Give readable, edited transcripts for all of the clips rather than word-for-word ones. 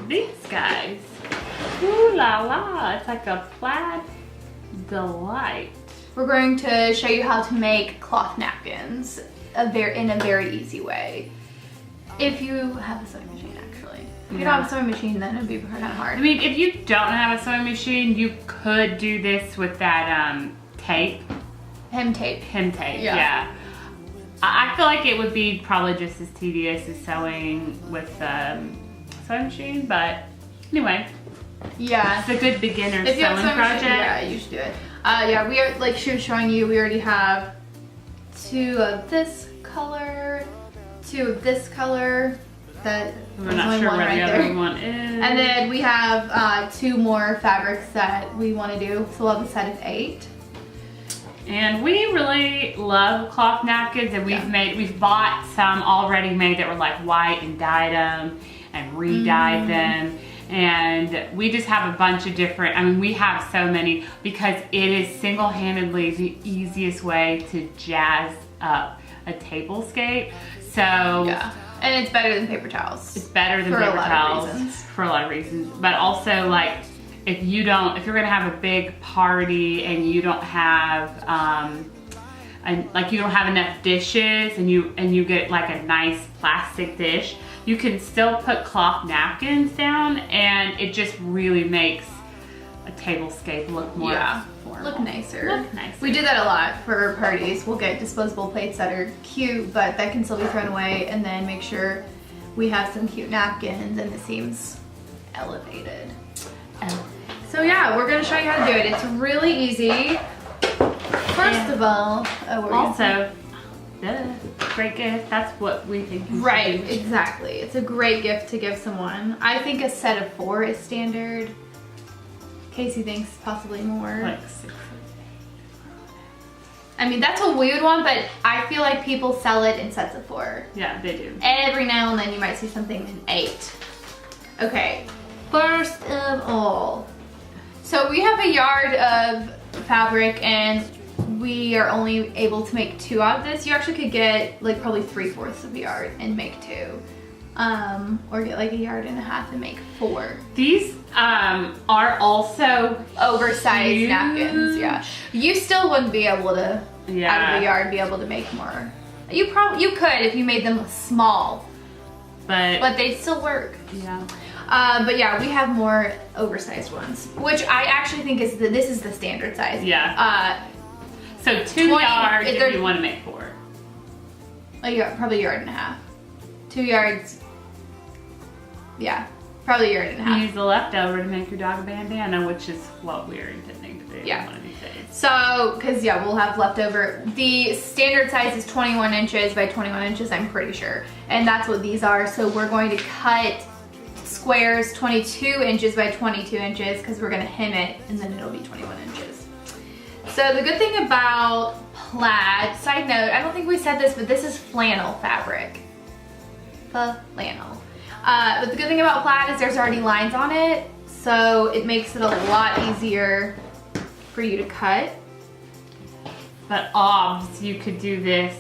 these guys. Ooh la la, it's like a plaid delight. We're going to show you how to make cloth napkins in a very easy way. If you have a sewing machine, actually. If you don't have a sewing machine, then it'd be kind of hard. I mean, if you don't have a sewing machine, you could do this with that tape. Hem tape. Hem tape, yeah. I feel like it would be probably just as tedious as sewing with sewing machine, but anyway. Yeah. It's a good beginner if you sewing have project. Machine, yeah, you should do it. Yeah, we are, like she was showing you, we already have 2 of this color, 2 of this color. We're not sure where the other one is. And then we have 2 more fabrics that we want to do, so we'll have a set of 8. And we really love cloth napkins, and we've bought some already made that were like white and dyed them and re-dyed them. And we just have a bunch of different, I mean, we have so many because it is single-handedly the easiest way to jazz up a tablescape. So yeah, and it's better than paper towels. It's better than paper towels for a lot of reasons. But also, like, if you're gonna have a big party and you don't have you don't have enough dishes and you get like a nice plastic dish, you can still put cloth napkins down and it just really makes a tablescape look more formal. Look nicer. We do that a lot for parties. We'll get disposable plates that are cute, but that can still be thrown away, and then make sure we have some cute napkins and it seems elevated. So yeah, we're gonna show you how to do it. It's really easy. First of all, great gift. That's what we think. Right, exactly. It's a great gift to give someone. I think a set of 4 is standard. Casey thinks possibly more. Like 6. I mean, that's a weird one, but I feel like people sell it in sets of 4. Yeah, they do. Every now and then you might see something in 8. Okay, first of all, so we have a yard of fabric and we are only able to make 2 out of this. You actually could get like probably 3/4 of a yard and make 2. Or get like a yard and a half and make 4. These are also oversized huge napkins. Yeah, you still wouldn't be able to out of the yard be able to make more. You could if you made them small, but they'd still work. Yeah. But yeah, we have more oversized ones, which I actually think this is the standard size. Yeah. So 2 yards if you want to make 4. Probably a yard and a half. 2 yards. Yeah, probably a yard and a half. You use the leftover to make your dog a bandana, which is what we're intending to do. Yeah. One of these days. So, because yeah, we'll have leftover. The standard size is 21 inches by 21 inches, I'm pretty sure. And that's what these are. So we're going to cut squares 22 inches by 22 inches because we're going to hem it and then it'll be 21 inches. So the good thing about plaid, side note, I don't think we said this, but this is flannel fabric. Flannel. But the good thing about plaid is there's already lines on it, so it makes it a lot easier for you to cut. But obviously you could do this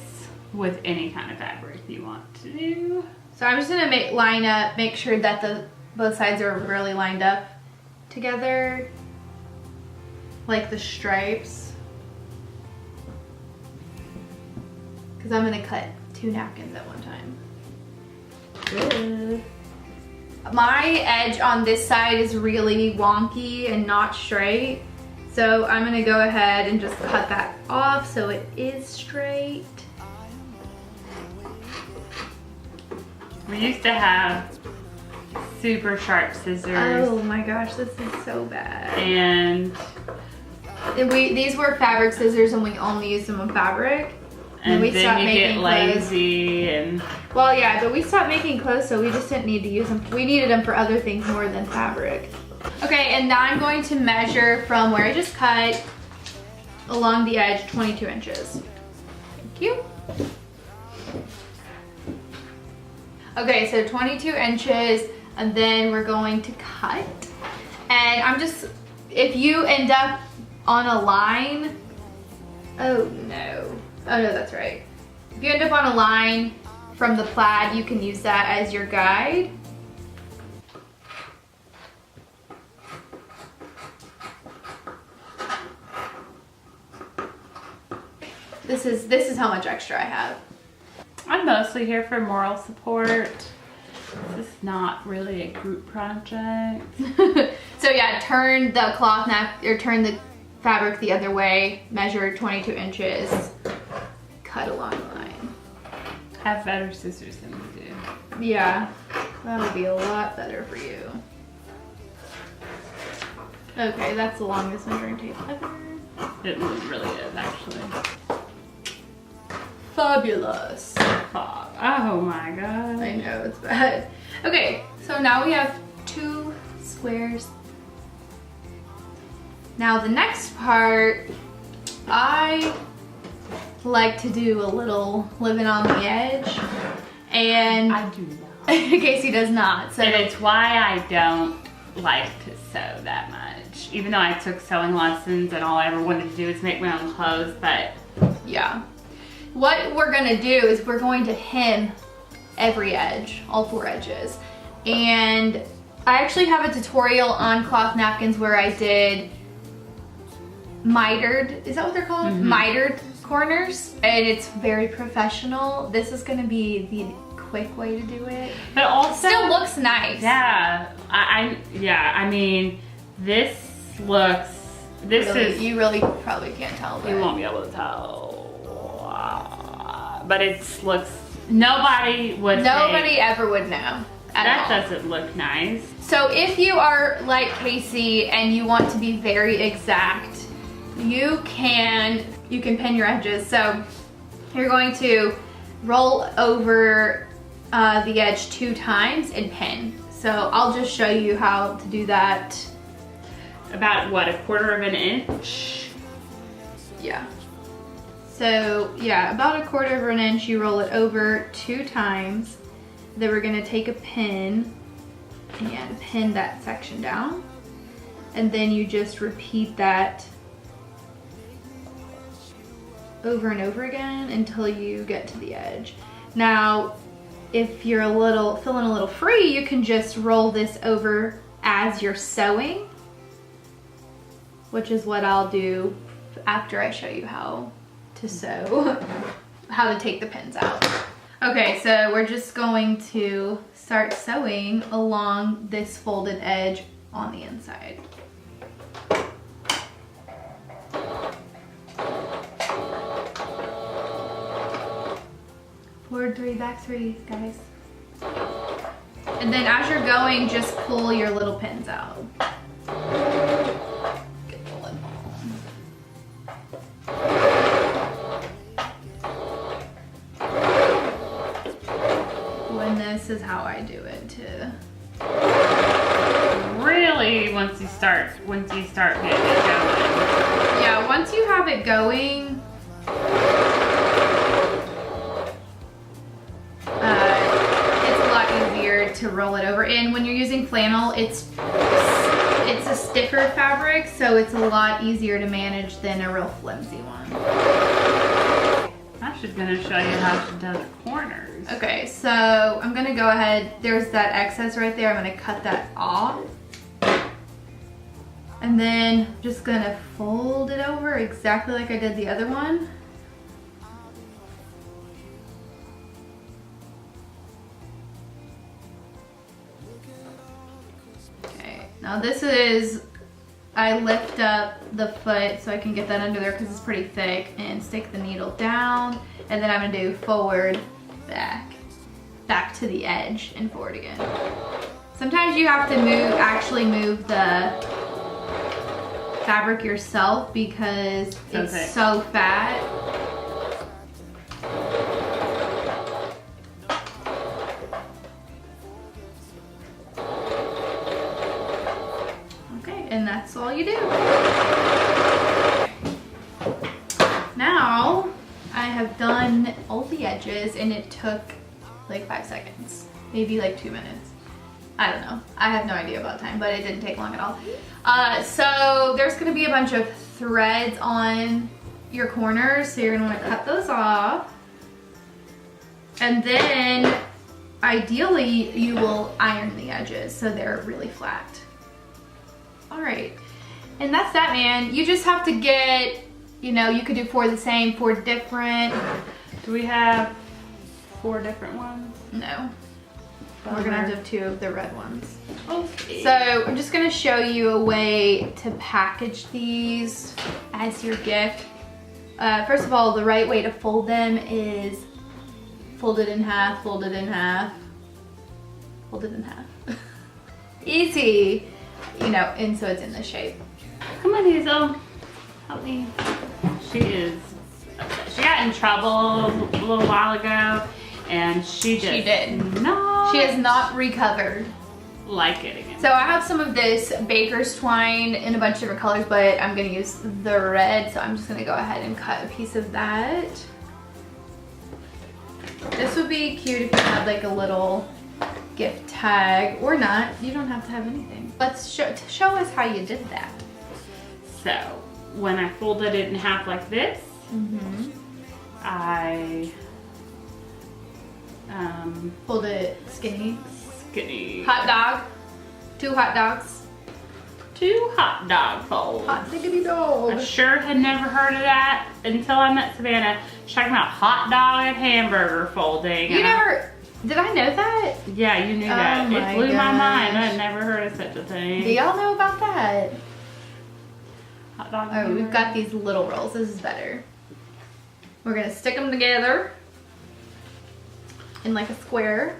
with any kind of fabric you want to do. So I'm just gonna make sure that both sides are really lined up together, like the stripes, because I'm gonna cut 2 napkins at one time. Good. My edge on this side is really wonky and not straight, so I'm gonna go ahead and just cut that off so it is straight. We used to have super sharp scissors. Oh my gosh, this is so bad. And these were fabric scissors and we only used them on fabric. And we then stopped you making get lazy and... Well, yeah, but we stopped making clothes, so we just didn't need to use them. We needed them for other things more than fabric. Okay, and now I'm going to measure from where I just cut along the edge 22 inches. Thank you. Okay, so 22 inches, and then we're going to cut. And if you end up on a line, oh no, that's right. If you end up on a line from the plaid, you can use that as your guide. This is how much extra I have. I'm mostly here for moral support. This is not really a group project. So yeah, turn the cloth or turn the fabric the other way, measure 22 inches, cut along the line. Have better scissors than we do. Yeah, that would be a lot better for you. Okay, that's the longest measuring tape ever. It really is, actually. Fabulous. Oh my god. I know, it's bad. Okay, so now we have 2 squares. Now the next part, I like to do a little living on the edge. And I do not. Casey does not. So And it's why I don't like to sew that much. Even though I took sewing lessons and all I ever wanted to do is make my own clothes, but yeah. What we're gonna do is we're going to hem every edge, all 4 edges. And I actually have a tutorial on cloth napkins where I did mitered, is that what they're called? Mitered corners, and it's very professional. This is gonna be the quick way to do it. But also still looks nice. Yeah, I mean, this Really, is, you really probably can't tell, but you won't be able to tell. But it looks, nobody ever would know at that all. doesn't look nice. So if you are like Casey and you want to be very exact, you can pin your edges. So you're going to roll over the edge 2 times and pin. So I'll just show you how to do that. About what, 1/4 inch? Yeah. So yeah, about 1/4 inch, you roll it over 2 times. Then we're gonna take a pin and pin that section down. And then you just repeat that over and over again until you get to the edge. Now, if you're feeling a little free, you can just roll this over as you're sewing, which is what I'll do after I show you how to sew, how to take the pins out. Okay, so we're just going to start sewing along this folded edge on the inside. Forward 3, back 3, guys. And then as you're going, just pull your little pins out. Get the lid on. And this is how I do it too. Really, once you start getting it going. Yeah, once you have it going, it's a lot easier to roll it over. And when you're using flannel, it's a stiffer fabric, so it's a lot easier to manage than a real flimsy one. I'm just gonna show you how to do the corners. Okay, so I'm gonna go ahead, there's that excess right there, I'm gonna cut that off. And then just gonna fold it over exactly like I did the other one. Okay, now this is, I lift up the foot so I can get that under there because it's pretty thick, and stick the needle down, and then I'm gonna do forward, back to the edge and forward again. Sometimes you have to actually move the fabric yourself because it's so fat. Okay, and that's all you do. Now, I have done all the edges and it took like 5 seconds, maybe like 2 minutes. I don't know. I have no idea about time, but it didn't take long at all. So there's gonna be a bunch of threads on your corners, so you're gonna wanna cut those off. And then, ideally, you will iron the edges so they're really flat. All right, and that's that, man. You just have to get You know, you could do 4 the same, 4 different. Do we have 4 different ones? No. We're gonna have to have 2 of the red ones. Okay. So I'm just gonna show you a way to package these as your gift. First of all, the right way to fold them is fold it in half, fold it in half, fold it in half. Easy, you know, and so it's in this shape. Come on, Hazel. Help me. She got in trouble a little while ago, and she did. not. She has not recovered. Like it again. So I have some of this baker's twine in a bunch of different colors, but I'm gonna use the red, so I'm just gonna go ahead and cut a piece of that. This would be cute if you had like a little gift tag, or not. You don't have to have anything. Let's show us how you did that. So when I folded it in half like this, I fold it skinny. Hot dog. 2 hot dogs. 2 hot dog folds. Hot diggity dog. I sure had never heard of that until I met Savannah. She's talking about hot dog and hamburger folding. You never, did I know that? Yeah, you knew that. It blew my mind. I had never heard of such a thing. Do y'all know about that? Hot dog. Oh, we've got these little rolls. This is better. We're gonna stick them together in like a square.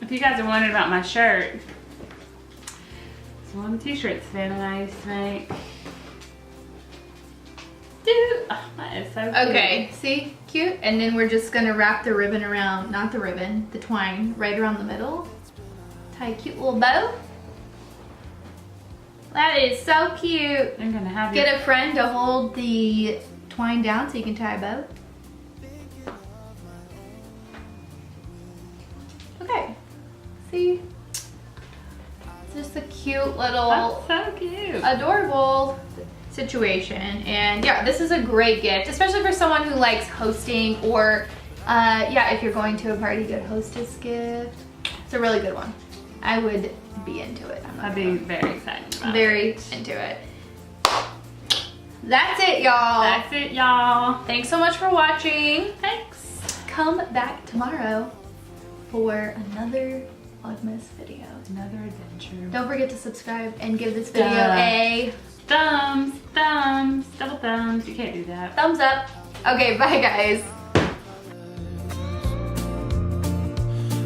If you guys are wondering about my shirt, it's one of the t-shirts Savannah and I used to make. Dude, oh, that is so cute. Okay, see? Cute. And then we're just gonna wrap the ribbon around, not the ribbon, the twine, right around the middle. Tie a cute little bow. That is so cute. I'm gonna have Get a friend to hold the twine down so you can tie a bow. Okay. See? It's just a cute little, That's so cute. adorable situation. And yeah, this is a great gift, especially for someone who likes hosting, or yeah, if you're going to a party, good hostess gift. It's a really good one. I would be into it. I'd be very excited about very into it. That's it, y'all. That's it, y'all. Thanks so much for watching. Thanks. Come back tomorrow for another Vlogmas video. Another adventure. Don't forget to subscribe and give this video a thumbs, double thumbs. You can't do that. thumbs up. Okay, bye guys.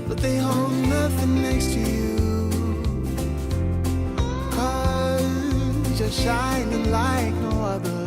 But they hold nothing next to you, 'cause you're shining like no other.